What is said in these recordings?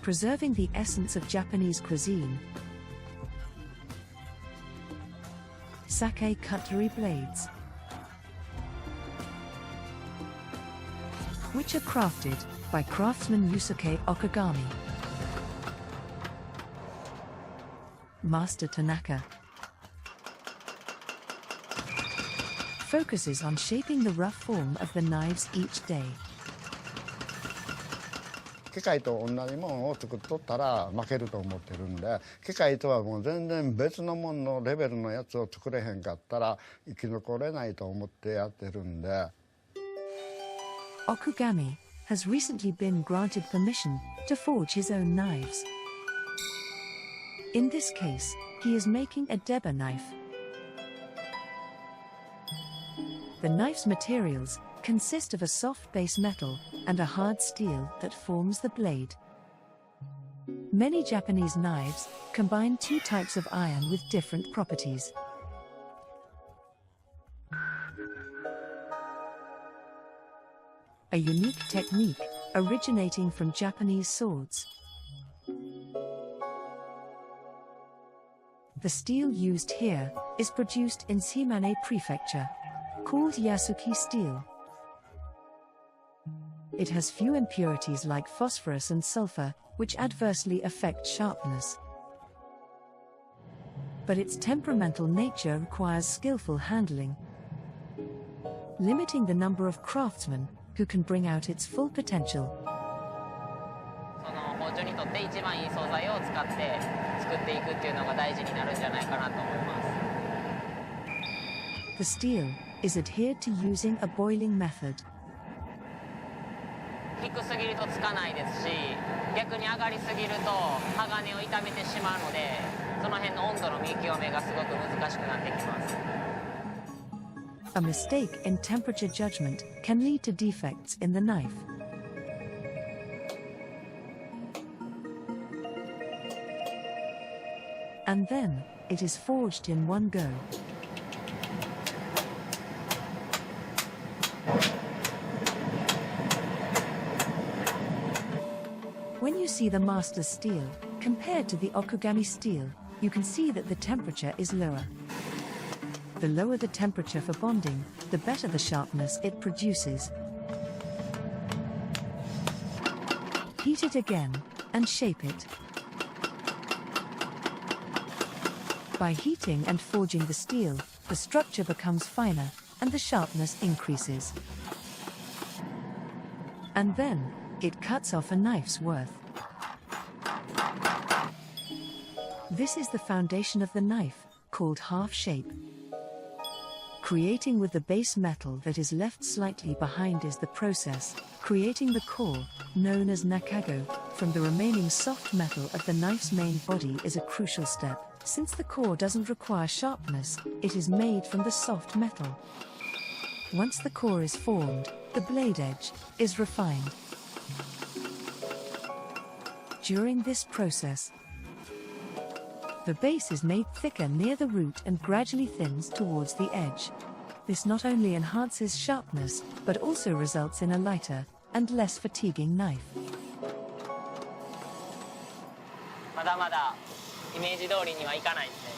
preserving the essence of Japanese cuisine. Sakai cutlery blades, which are crafted by craftsman Yusuke Okugami. Master Tanaka focuses on shaping the rough form of the knives each day. 機械と同じものを作っとったら負けると思ってるんで、機械とはもう全然別のもののレベルのやつを作れへんかったら生き残れないと思ってやってるんで。Okugami has recently been granted permission to forge his own knives. In this case, he is making a deba knife. The knife's materials consist of a soft base metal and a hard steel that forms the blade. Many Japanese knives combine two types of iron with different properties. A unique technique originating from Japanese swords. The steel used here is produced in Shimane Prefecture, called Yasuki steel. It has few impurities like phosphorus and sulfur, which adversely affect sharpness. But its temperamental nature requires skillful handling, limiting the number of craftsmen who can bring out its full potential. The steel is adhered to using a boiling method. 低すぎるとつかないですし、逆に上がりすぎると鋼を傷めてしまうので、その辺の温度の見極めがすごく難しくなってきます。A mistake in temperature judgment can lead to defects in the knife. And then, it is forged in one go. When you see the master's steel, compared to the Okugami steel, you can see that the temperature is lower. The lower the temperature for bonding, the better the sharpness it produces. Heat it again, and shape it. By heating and forging the steel, the structure becomes finer, and the sharpness increases. And then, it cuts off a knife's worth. This is the foundation of the knife, called half shape. Creating with the base metal that is left slightly behind is the process. Creating the core, known as nakago, from the remaining soft metal of the knife's main body is a crucial step. Since the core doesn't require sharpness, it is made from the soft metal. Once the core is formed, the blade edge is refined. During this process, the base is made thicker near the root and gradually thins towards the edge. This not only enhances sharpness, but also results in a lighter and less fatiguing knife. まだまだイメージ通りにはいかないですね。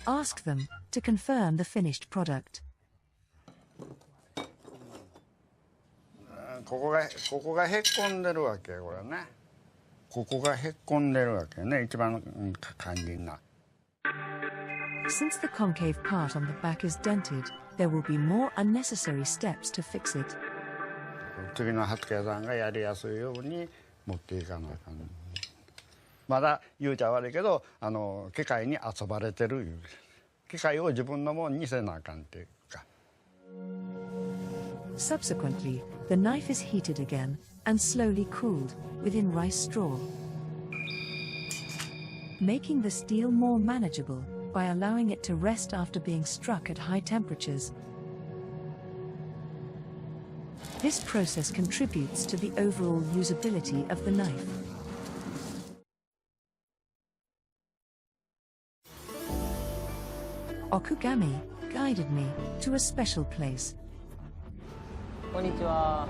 Ask them to confirm the finished product. ここがへっこんでるわけこれね。ここがへっこんでるわけね。一番肝心な。Since the concave part on the back is dented, there will be more unnecessary steps to fix it. 次の発家さんがやりやすいように持っていかなあかん。まだ言うちゃ悪いけど、機械に遊ばれてるいう。機械を自分のもんにせなあかんっていうか。Subsequently, the knife is heated again and slowly cooled within rice straw, making the steel more manageable by allowing it to rest after being struck at high temperatures. This process contributes to the overall usability of the knife. Okugami guided me to a special place. こんにちは。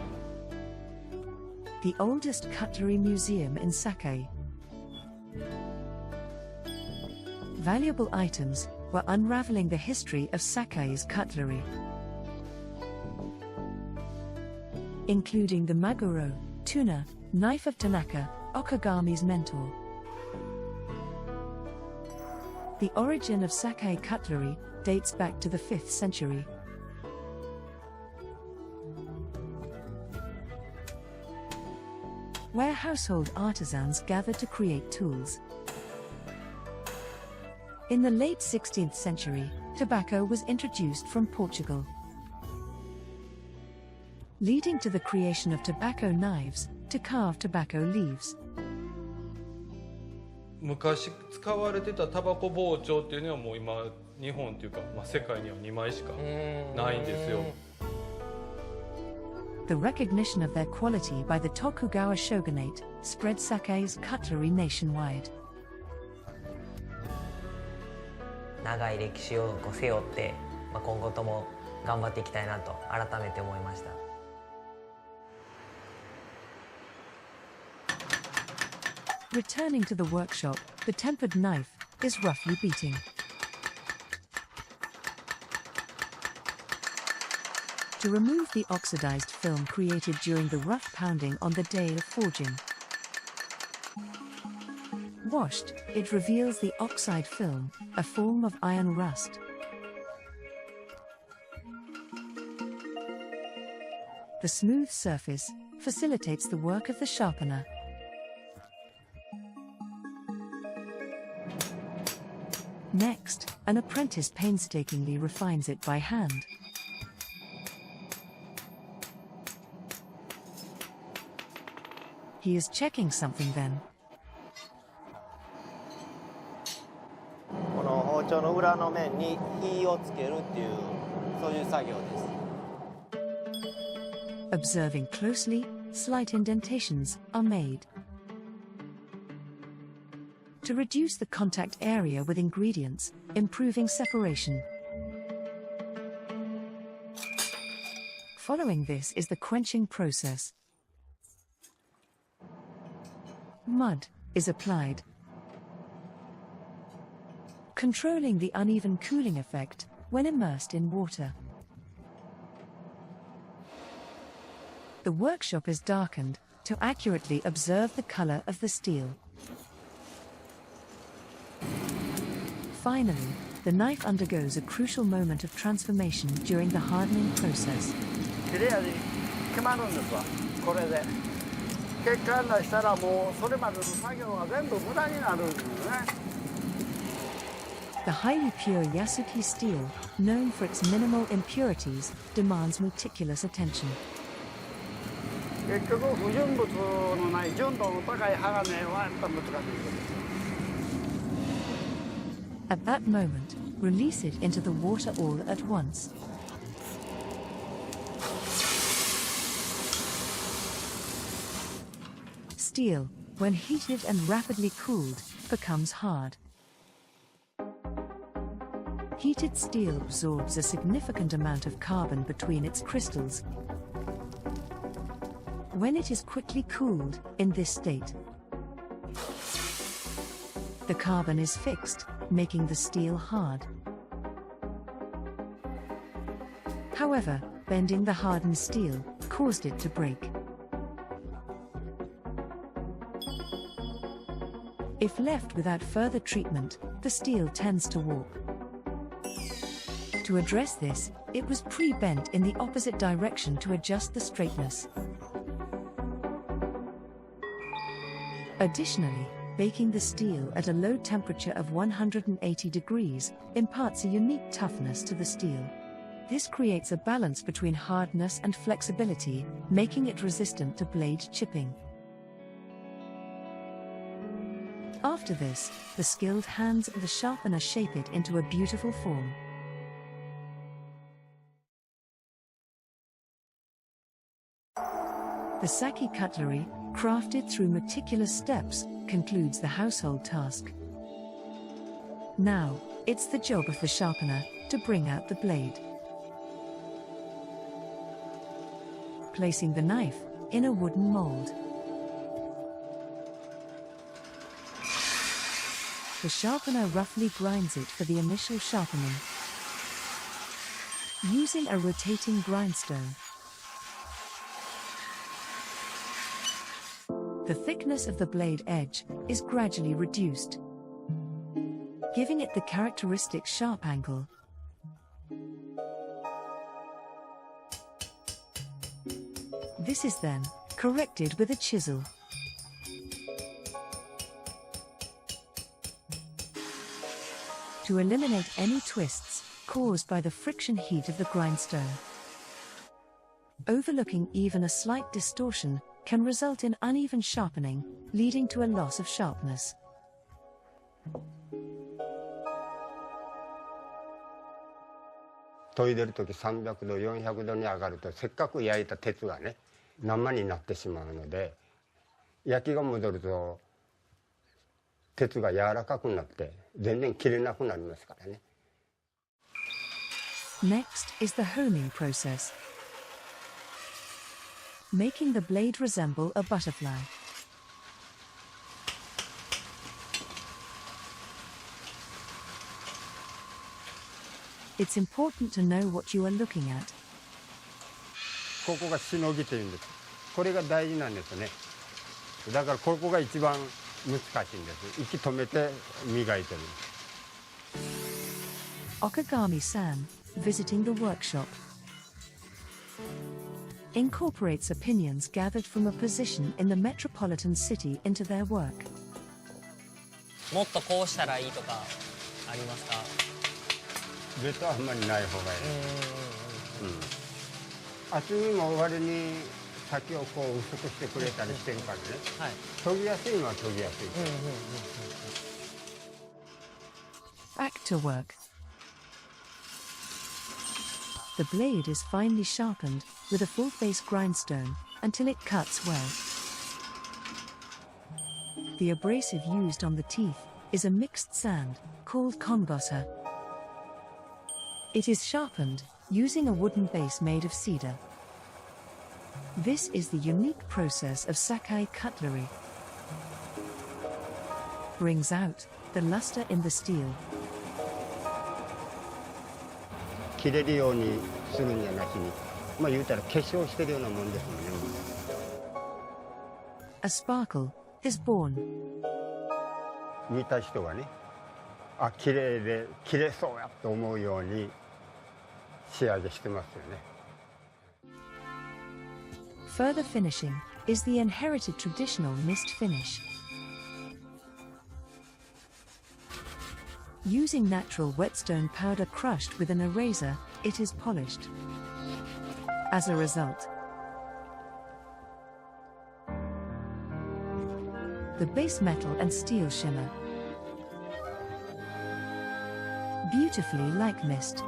the oldest cutlery museum in Sakai. Valuable items were unraveling the history of Sakai's cutlery, including the maguro, tuna, knife of Tanaka, Okugami's mentor. The origin of Sakai cutlery dates back to the 5th century. Where household artisans gathered to create tools. In the late 16th century, tobacco was introduced from Portugal, leading to the creation of tobacco knives to carve tobacco leaves. 昔使われてたタバコ包丁っていうのはもう今日本っていうか、世界には2枚しかないんですよ。The recognition of their quality by the Tokugawa shogunate spread Sakai's cutlery nationwide. 長い歴史を背負って、今後とも頑張っていきたいなと改めて思いました。Returning to the workshop, the tempered knife is roughly beating. To remove the oxidized film created during the rough pounding on the day of forging. Washed, it reveals the oxide film, a form of iron rust. The smooth surface facilitates the work of the sharpener. Next, an apprentice painstakingly refines it by hand. He is checking something then. この包丁の裏の面に火をつけるっていうそういう作業です。 Observing closely, slight indentations are made. To reduce the contact area with ingredients, improving separation. Following this is the quenching process. Mud is applied, controlling the uneven cooling effect when immersed in water. The workshop is darkened to accurately observe the color of the steel. Finally, the knife undergoes a crucial moment of transformation during the hardening process. 切れ味決まるんですわ、これで。結果出したらもうそれまでの作業が全部無駄になるんですね。The highly pure Yasuki steel, known for its minimal impurities, demands meticulous attention. 結局不純物のない純度の高い鋼はやっぱ難しいです。 At that moment, release it into the water all at once. Steel, when heated and rapidly cooled, becomes hard. Heated steel absorbs a significant amount of carbon between its crystals. When it is quickly cooled, in this state, the carbon is fixed, making the steel hard. However, bending the hardened steel caused it to break. If left without further treatment, the steel tends to warp. To address this, it was pre-bent in the opposite direction to adjust the straightness. Additionally, baking the steel at a low temperature of 180 degrees imparts a unique toughness to the steel. This creates a balance between hardness and flexibility, making it resistant to blade chipping. After this, the skilled hands of the sharpener shape it into a beautiful form. The Saki cutlery, crafted through meticulous steps, concludes the household task. Now, it's the job of the sharpener to bring out the blade. Placing the knife in a wooden mold. The sharpener roughly grinds it for the initial sharpening. Using a rotating grindstone, the thickness of the blade edge is gradually reduced, giving it the characteristic sharp angle. This is then corrected with a chisel. To eliminate any twists caused by the friction heat of the grindstone. Overlooking even a slight distortion can result in uneven sharpening, leading to a loss of sharpness. 研いでる時300度400度に上がるとせっかく焼いた鉄がね生になってしまうので焼きが戻ると鉄が柔らかくなって全然切れなくなりますからね。 Next is the honing process, making the blade resemble a butterfly. It's important to know what you are looking at. ここがしのぎというんです。これが大事なんですね。だからここが一番難しいんです。息止めて磨いてる。 Okugami-san, visiting the workshop, incorporates opinions gathered from a position in the metropolitan city into their work. もっとこうしたらいいとかありますか？別はあんまりない方がいい。厚みも割に先をこう薄くしてくれたりしてるからね。はい。研ぎやすいのは研ぎやすい。Back to work. The blade is finely sharpened with a full-face grindstone until it cuts well. The abrasive used on the teeth is a mixed sand called kongosa. It is sharpened using a wooden base made of cedar. This is the unique process of Sakai cutlery. Brings out the luster in the steel. 切れるようにするんじゃなしに、まあ言うたら化粧してるようなもんですもんね。A sparkle is born. 見た人がね、あ、綺麗で切れそうやと思うように仕上げしてますよね。Further finishing is the inherited traditional mist finish. Using natural whetstone powder crushed with an eraser, it is polished. As a result, the base metal and steel shimmer beautifully like mist.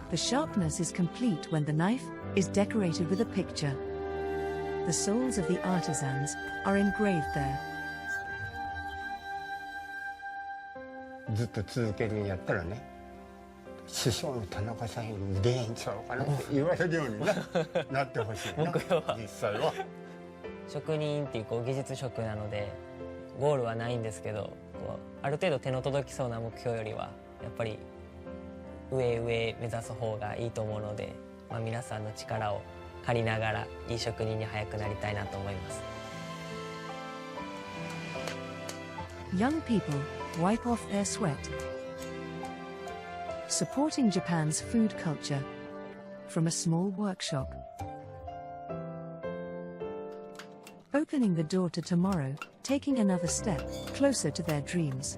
The sharpness is complete when the knife is decorated with a picture. The souls of the artisans are engraved there. ずっと続けるんやったらね、師匠の田中さんより腕ええんちゃうかなって言われるようになってほしいな。目標は実際は。職人っていう技術職なのでゴールはないんですけど、ある程度手の届きそうな目標よりはやっぱり上目指す方がいいと思うので、皆さんの力を借りながらいい職人に早くなりたいなと思います。 Young people wipe off their sweat. Supporting Japan's food culture from a small workshop. Opening the door to tomorrow, taking another step closer to their dreams.